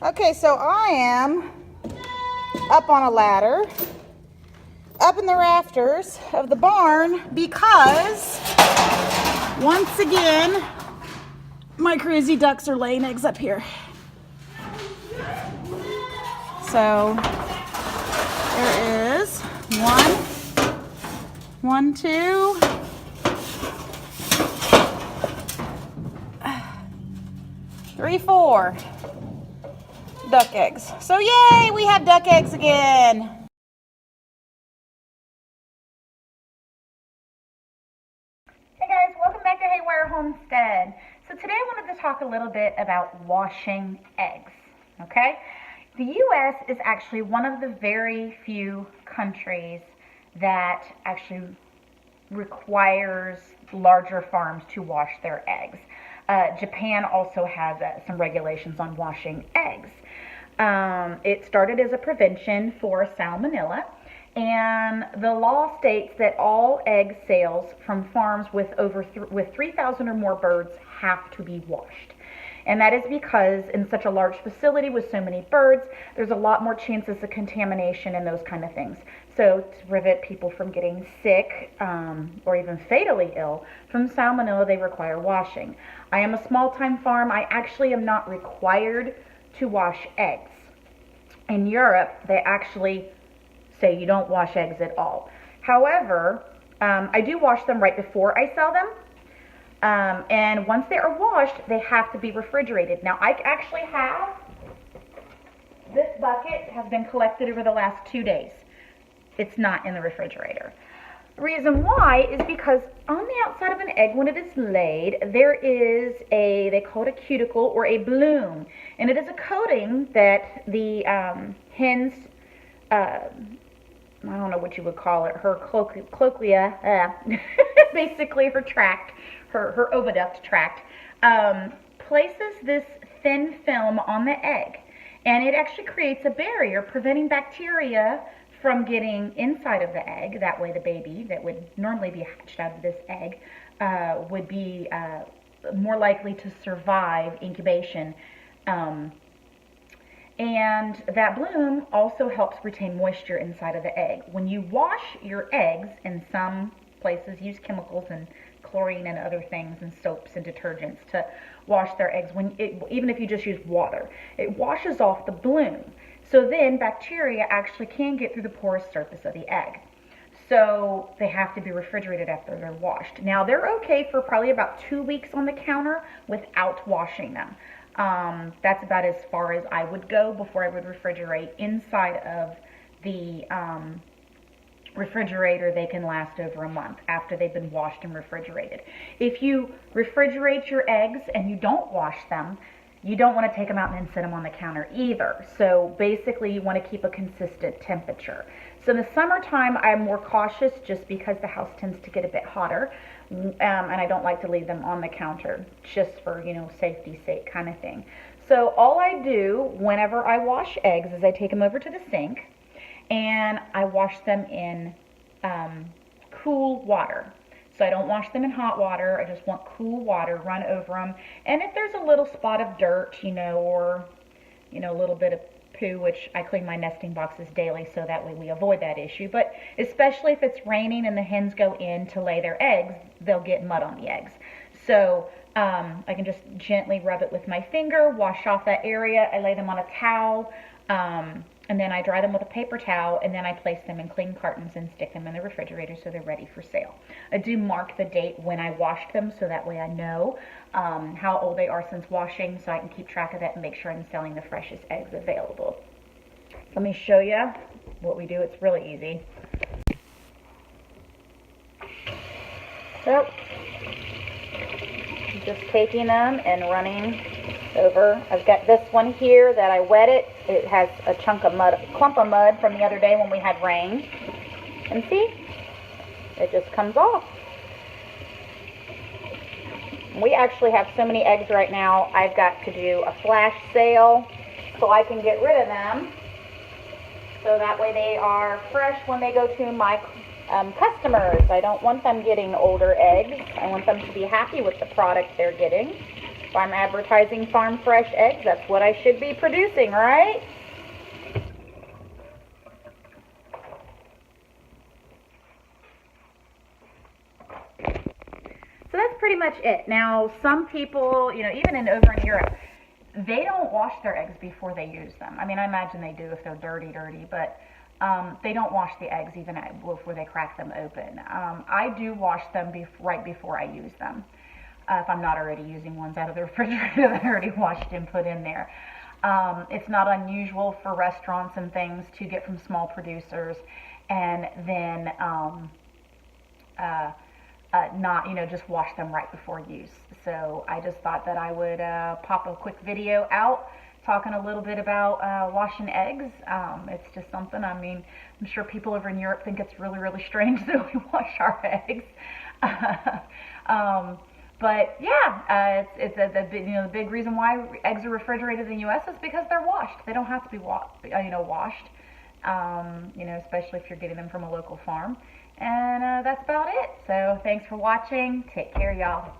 Okay, so I am up on a ladder, up in the rafters of the barn because, once again, my crazy ducks are laying eggs up here. So, there is one, two, three, four duck eggs. So yay, we have duck eggs again. Hey guys, welcome back to Haywire Homestead. So today I wanted to talk a little bit about washing eggs, okay? The US is actually one of the very few countries that actually requires larger farms to wash their eggs. Japan also has some regulations on washing eggs. It started as a prevention for salmonella, and the law states that all egg sales from farms with 3,000 or more birds have to be washed. And that is because in such a large facility with so many birds, there's a lot more chances of contamination and those kind of things. So to prevent people from getting sick or even fatally ill from salmonella, they require washing. I am a small-time farm. I actually am not required to wash eggs. In Europe, they actually say you don't wash eggs at all. However, I do wash them right before I sell them. And once they are washed, they have to be refrigerated. Now, I actually have, this bucket has been collected over the last 2 days. It's not in the refrigerator. The reason why is because on the outside of an egg, when it is laid, there is they call it a cuticle or a bloom. And it is a coating that the hen's, I don't know what you would call it, her cochlea, basically her tract, her oviduct tract, places this thin film on the egg. And it actually creates a barrier preventing bacteria from getting inside of the egg. That way the baby that would normally be hatched out of this egg would be more likely to survive incubation. And that bloom also helps retain moisture inside of the egg. When you wash your eggs, and some places use chemicals and chlorine and other things and soaps and detergents to wash their eggs, even if you just use water, it washes off the bloom. So then bacteria actually can get through the porous surface of the egg. So they have to be refrigerated after they're washed. Now they're okay for probably about 2 weeks on the counter without washing them. That's about as far as I would go before I would refrigerate. Inside of the refrigerator, they can last over a month after they've been washed and refrigerated. If you refrigerate your eggs and you don't wash them, you don't want to take them out and then sit them on the counter either. So basically you want to keep a consistent temperature. So in the summertime, I'm more cautious just because the house tends to get a bit hotter. And I don't like to leave them on the counter just for, safety's sake kind of thing. So all I do whenever I wash eggs is I take them over to the sink and I wash them in cool water. So I don't wash them in hot water. I just want cool water run over them. And if there's a little spot of dirt, or a little bit of poo, which I clean my nesting boxes daily, so that way we avoid that issue. But especially if it's raining and the hens go in to lay their eggs, they'll get mud on the eggs. So I can just gently rub it with my finger, wash off that area. I lay them on a towel, and then I dry them with a paper towel, and then I place them in clean cartons and stick them in the refrigerator so they're ready for sale. I do mark the date when I washed them, so that way I know how old they are since washing, so I can keep track of that and make sure I'm selling the freshest eggs available. Let me show you what we do. It's really easy. So, just taking them and running over. I've got this one here that I wetted. It has a clump of mud from the other day when we had rain. And see, it just comes off. We actually have so many eggs right now, I've got to do a flash sale so I can get rid of them. So that way they are fresh when they go to my customers. I don't want them getting older eggs. I want them to be happy with the product they're getting. If I'm advertising farm fresh eggs, that's what I should be producing, right? So that's pretty much it. Now, some people, even over in Europe, they don't wash their eggs before they use them. I mean, I imagine they do if they're dirty, but they don't wash the eggs even before they crack them open. I do wash them right before I use them. If I'm not already using ones out of the refrigerator that I already washed and put in there. It's not unusual for restaurants and things to get from small producers and then not, just wash them right before use. So I just thought that I would pop a quick video out talking a little bit about washing eggs. It's just something, I mean, I'm sure people over in Europe think it's really, really strange that we wash our eggs. But yeah, the big reason why eggs are refrigerated in the U.S. is because they're washed. They don't have to be washed, especially if you're getting them from a local farm. And that's about it. So thanks for watching. Take care, y'all.